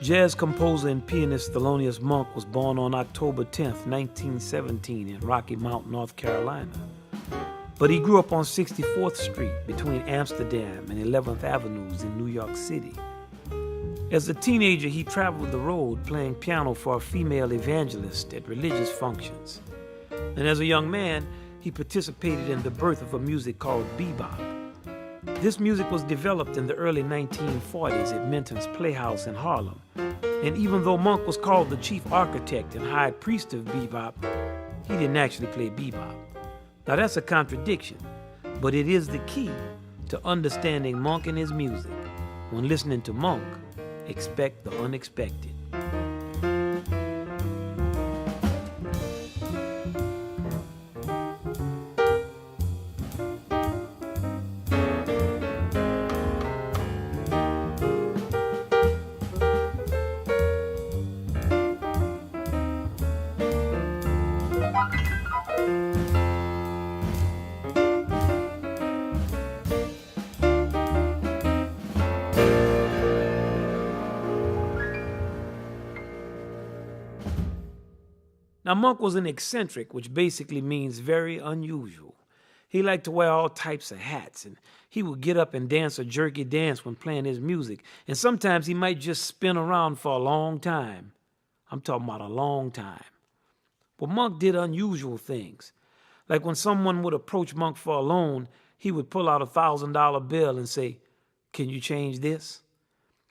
Jazz composer and pianist Thelonious Monk was born on October 10th, 1917 in Rocky Mount, North Carolina. But he grew up on 64th Street between Amsterdam and 11th Avenues in New York City. As a teenager, he traveled the road playing piano for a female evangelist at religious functions. And as a young man, he participated in the birth of a music called bebop. This music was developed in the early 1940s at Minton's Playhouse in Harlem. And even though Monk was called the chief architect and high priest of bebop, he didn't actually play bebop. Now that's a contradiction, but it is the key to understanding Monk and his music. When listening to Monk, expect the unexpected. Now, Monk was an eccentric, which basically means very unusual. He liked to wear all types of hats, and he would get up and dance a jerky dance when playing his music, and sometimes he might just spin around for a long time. I'm talking about a long time. But Monk did unusual things. Like when someone would approach Monk for a loan, he would pull out a $1,000 bill and say, "Can you change this?"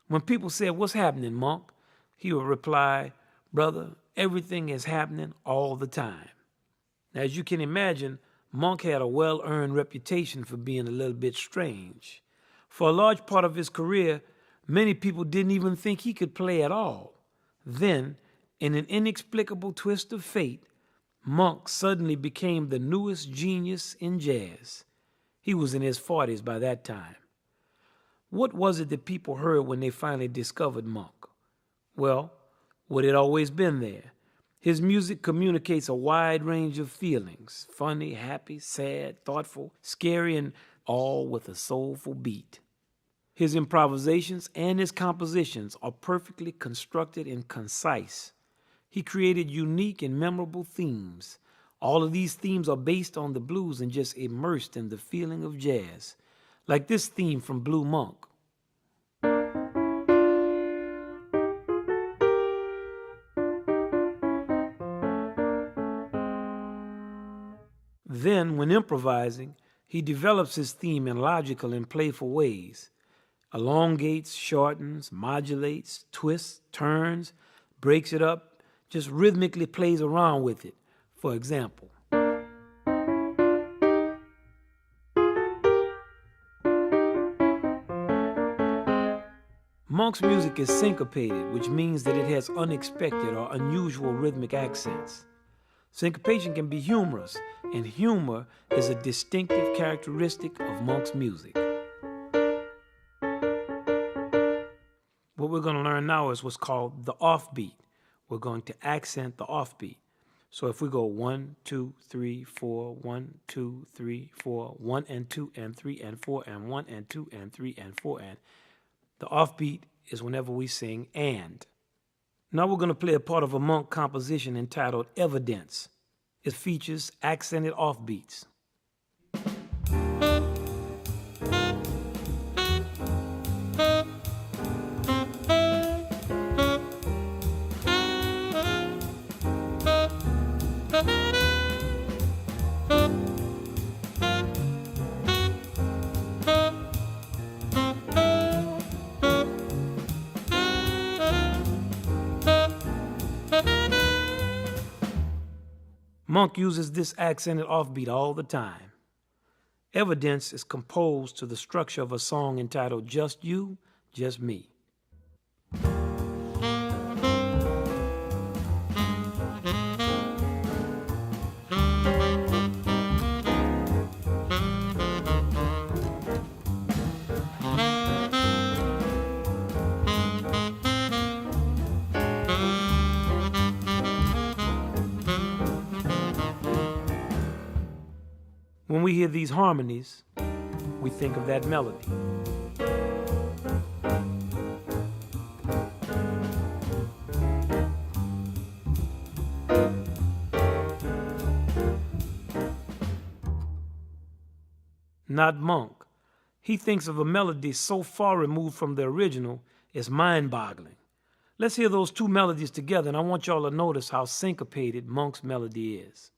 When people said, "What's happening, Monk?" he would reply, "Brother, everything is happening all the time." Now, as you can imagine, Monk had a well-earned reputation for being a little bit strange. For a large part of his career, many people didn't even think he could play at all. Then, in an inexplicable twist of fate, Monk suddenly became the newest genius in jazz. He was in his 40s by that time. What was it that people heard when they finally discovered Monk? Well, what had always been there. His music communicates a wide range of feelings, funny, happy, sad, thoughtful, scary, and all with a soulful beat. His improvisations and his compositions are perfectly constructed and concise. He created unique and memorable themes. All of these themes are based on the blues and just immersed in the feeling of jazz. Like this theme from Blue Monk. Then, when improvising, he develops his theme in logical and playful ways. Elongates, shortens, modulates, twists, turns, breaks it up, just rhythmically plays around with it. For example, Monk's music is syncopated, which means that it has unexpected or unusual rhythmic accents. Syncopation can be humorous, and humor is a distinctive characteristic of Monk's music. What we're going to learn now is what's called the offbeat. We're going to accent the offbeat. So if we go 1, 2, 3, 4, 1, 2, 3, 4, 1 and 2 and 3 and 4 and 1 and 2 and 3 and 4 and the offbeat is whenever we sing and. Now we're going to play a part of a Monk composition entitled Evidence. It features accented offbeats. Monk uses this accented offbeat all the time. Evidence is composed to the structure of a song entitled Just You, Just Me. When we hear these harmonies, we think of that melody. not Monk. He thinks of a melody so far removed from the original, it's mind-boggling. Let's hear those two melodies together, and I want y'all to notice how syncopated Monk's melody is.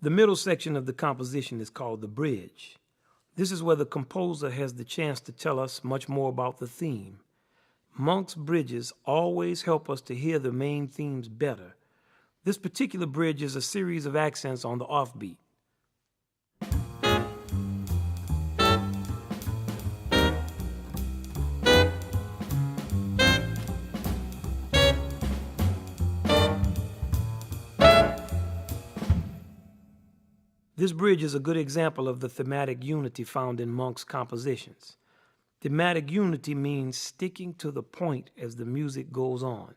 The middle section of the composition is called the bridge. This is where the composer has the chance to tell us much more about the theme. Monk's bridges always help us to hear the main themes better. This particular bridge is a series of accents on the offbeat. This bridge is a good example of the thematic unity found in Monk's compositions. Thematic unity means sticking to the point as the music goes on.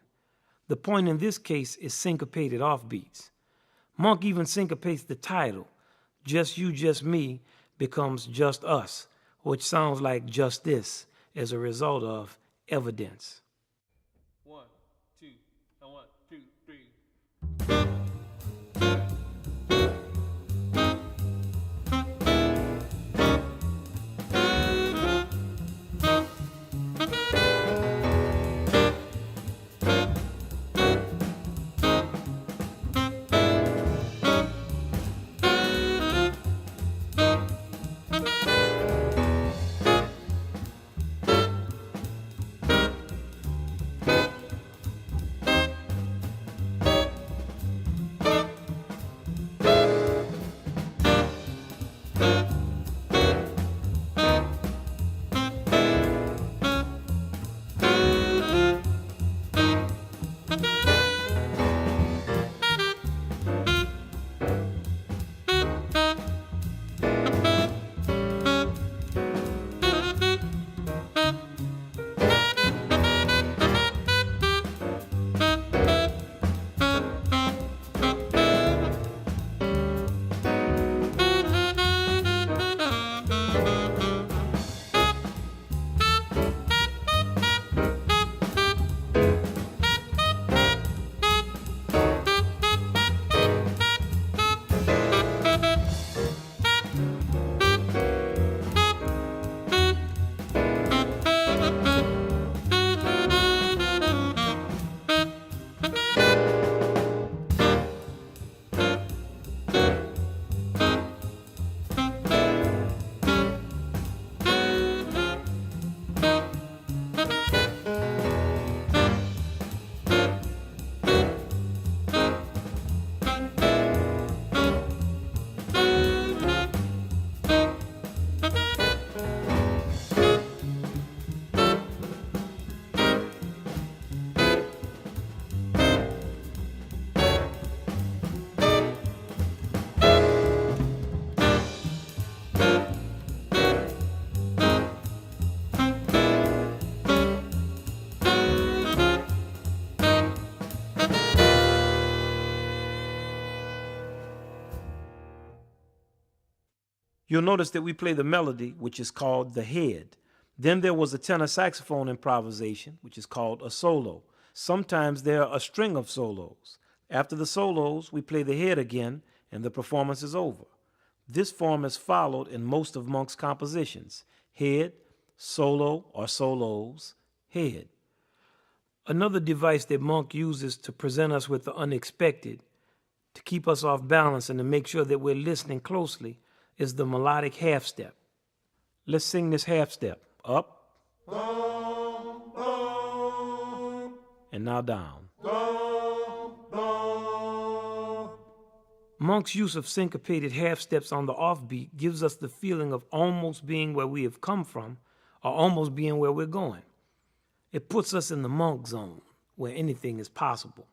The point in this case is syncopated offbeats. Monk even syncopates the title. Just You, Just Me becomes Just Us, which sounds like Just This as a result of evidence. 1, 2, 1, 2, 3. You'll notice that we play the melody, which is called the head. Then there was a tenor saxophone improvisation, which is called a solo. Sometimes there are a string of solos. After the solos, we play the head again, and the performance is over. This form is followed in most of Monk's compositions: head, solo or solos, head. Another device that Monk uses to present us with the unexpected, to keep us off balance and to make sure that we're listening closely, is the melodic half step. Let's sing this half step. Up. And now down. Monk's use of syncopated half steps on the offbeat gives us the feeling of almost being where we have come from or almost being where we're going. It puts us in the Monk zone, where anything is possible.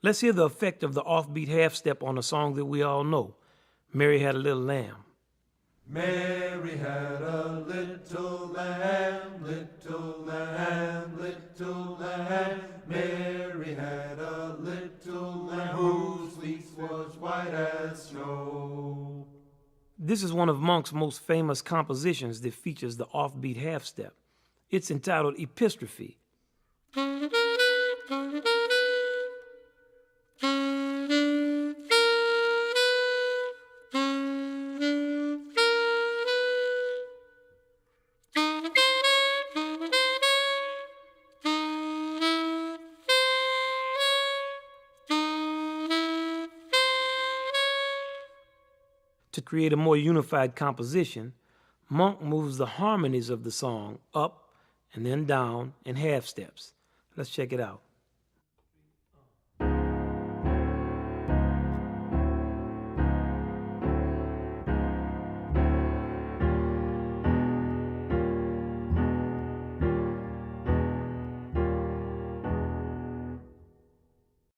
Let's hear the effect of the offbeat half step on a song that we all know, Mary Had a Little Lamb. Mary had a little lamb, little lamb, little lamb. Mary had a little lamb whose fleece was white as snow. This is one of Monk's most famous compositions that features the offbeat half step. It's entitled Epistrophe. To create a more unified composition, Monk moves the harmonies of the song up and then down in half steps. Let's check it out.